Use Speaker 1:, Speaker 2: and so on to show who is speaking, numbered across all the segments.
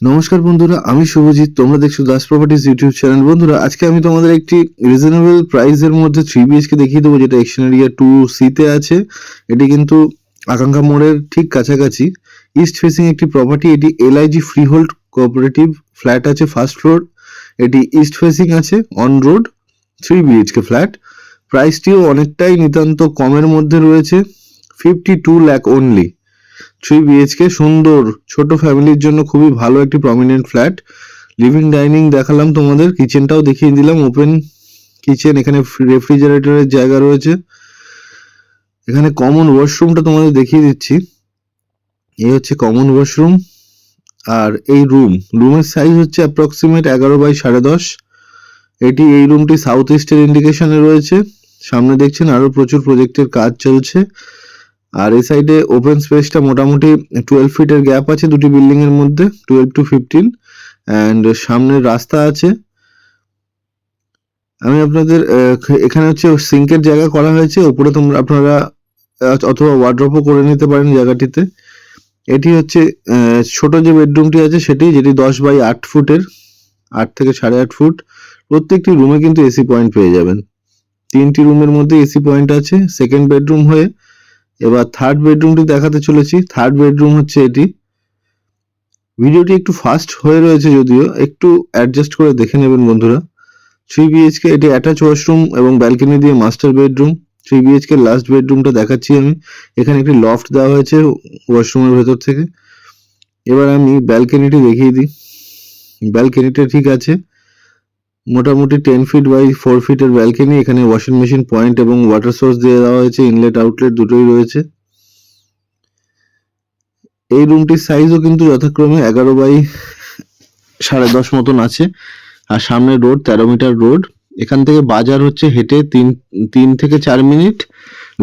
Speaker 1: নমস্কার বন্ধুরা, আমি শুভজিৎ। তোমরা দেখছো দাস প্রপার্টিজ ইউটিউব চ্যানেল। বন্ধুরা, আজকে আমি তোমাদের একটি রিজনেবল প্রাইসের মধ্যে 3 BHK দেখিয়ে দেবো, যেটা এক্সচেঞ্জ এরিয়া 2C-তে আছে। এটি কিন্তু আকাঙ্ক্ষা মোড়ের ঠিক কাছাকাছি ইস্ট ফেসিং একটি প্রপার্টি। এটি LIG ফ্রিহোল্ড কোঅপারেটিভ ফ্ল্যাট আছে, ফার্স্ট ফ্লোর। এটি ইস্ট ফেসিং আছে, অন রোড, 3 BHK ফ্ল্যাট। প্রাইসটিও অনেকটাই নিতান্ত কমের মধ্যে রয়েছে, 52 লাখ অনলি। 3 BHK সুন্দর ছোট ফ্যামিলির জন্য খুবই ভালো একটি প্রমিনেন্ট ফ্ল্যাট। লিভিং ডাইনিং দেখালাম তোমাদের, কিচেনটাও দেখিয়ে দিলাম, ওপেন কিচেন। এখানে রেফ্রিজারেটরের জায়গা রয়েছে। এখানে কমন ওয়াশরুমটা তোমাদের দেখিয়ে দিচ্ছি। এই হচ্ছে কমন ওয়াশরুম। আর এই রুমের সাইজ হচ্ছে অ্যাপ্রক্সিমেট 11 বাই 10.5। এই রুমটি সাউথ ইস্টের ইন্ডিকেশনে রয়েছে। সামনে দেখছেন আরো প্রচুর প্রজেক্টের কাজ চলছে। আর এই সাইডে ওপেন স্পেসটা মোটামুটি 12 ফিটের গ্যাপ আছে দুটি বিল্ডিং এর মধ্যে, 12 to 15। অ্যান্ড সামনে রাস্তা আছে। আমি আপনাদের এখানে হচ্ছে সিঙ্কের জায়গা করা হয়েছে উপরে, আপনারা অথবা ওয়ার্ড্রপও করে নিতে পারেন জায়গাটিতে। এটি হচ্ছে ছোট যে বেডরুমটি আছে সেটি, যেটি 10 বাই 8 ফুটের, 8 থেকে 8.5 ফুট। প্রত্যেকটি রুমে কিন্তু এসি পয়েন্ট পেয়ে যাবেন। 3টি রুমের মধ্যে এসি পয়েন্ট আছে। সেকেন্ড বেডরুম হয়ে এবার থার্ড বেডরুমটি দেখাতে চলেছি। থার্ড বেডরুম হচ্ছে এটি। ভিডিওটি একটু ফাস্ট হয়ে রয়েছে, যদিও একটু অ্যাডজাস্ট করে দেখে নেবেন বন্ধুরা। 3 BHK, এটি অ্যাটাচ ওয়াশরুম এবং ব্যালকনি দিয়ে মাস্টার বেডরুম। 3 BHK লাস্ট বেডরুমটা দেখাচ্ছি আমি। এখানে একটি লফট দেওয়া হয়েছে ওয়াশরুমের ভেতর থেকে। এবার আমি ব্যালকনিটি দেখিয়ে দিই। ব্যালকনিটা ঠিক আছে, মোটামুটি 10 ফিট বাই 4 ফিটের ব্যালকনি। এখানে ওয়াশিং মেশিন পয়েন্ট এবং ওয়াটার সোর্স দিয়ে দেওয়া হয়েছে, ইনলেট আউটলেট দুটোই রয়েছে। এই রুমটির সাইজও কিন্তু যথাক্রমে 11 বাই 10.5 মতন আছে। আর সামনে রোড, 13 মিটার রোড। এখান থেকে বাজার হচ্ছে হেঁটে 3 থেকে 4 মিনিট।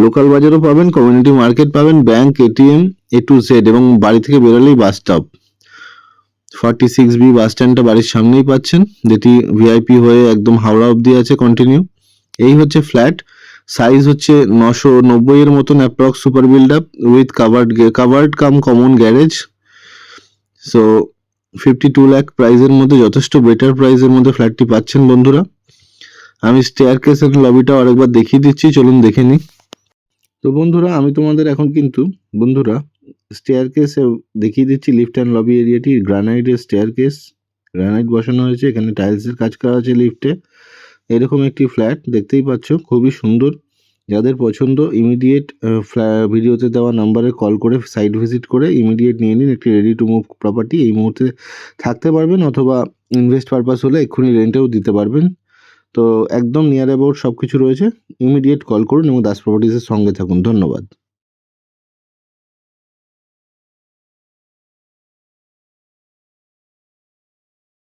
Speaker 1: লোকাল বাজারও পাবেন, কমিউনিটি মার্কেট পাবেন, bank, ATM, A to Z, এবং বাড়ি থেকে বেরোলেই বাস স্টপ। 46B বাস স্ট্যান্ডটা বাড়ির সামনেই পাচ্ছেন, যেটি VIP হয়ে একদম হাওড়া অবধি আছে কন্টিনিউ। এই হচ্ছে ফ্ল্যাট। সাইজ হচ্ছে 990 এর মতন approx, super build up with covered cum common garage. So 52 lakh প্রাইসের মধ্যে যথেষ্ট বেটার প্রাইসের মধ্যে ফ্ল্যাটটি পাচ্ছেন বন্ধুরা। আমি স্টেয়ার কেস এর লবিটাও আরেকবার দেখিয়ে দিচ্ছি, চলুন দেখে নিই। তো বন্ধুরা, আমি তোমাদের এখন কিন্তু স্টেয়ার কেসে দেখিয়ে দিচ্ছি লিফট অ্যান্ড লবি এরিয়াটি। গ্রানাইটের স্টেয়ার কেস, গ্রানাইট বসানো হয়েছে, এখানে টাইলসের কাজ করা আছে লিফটে। এরকম একটি ফ্ল্যাট দেখতেই পাচ্ছ, খুবই সুন্দর। যাদের পছন্দ ইমিডিয়েট ভিডিওতে দেওয়া নাম্বারে কল করে সাইট ভিজিট করে ইমিডিয়েট নিয়ে নিন একটি রেডি টু মুভ প্রপার্টি। এই মুহূর্তে থাকতে পারবেন, অথবা ইনভেস্ট পারপাস হলে এক্ষুনি রেন্টেও দিতে পারবেন। তো একদম নিয়ার অ্যাবাউট সব কিছু রয়েছে। ইমিডিয়েট কল করুন এবং দাস প্রপার্টিজের সঙ্গে থাকুন। ধন্যবাদ।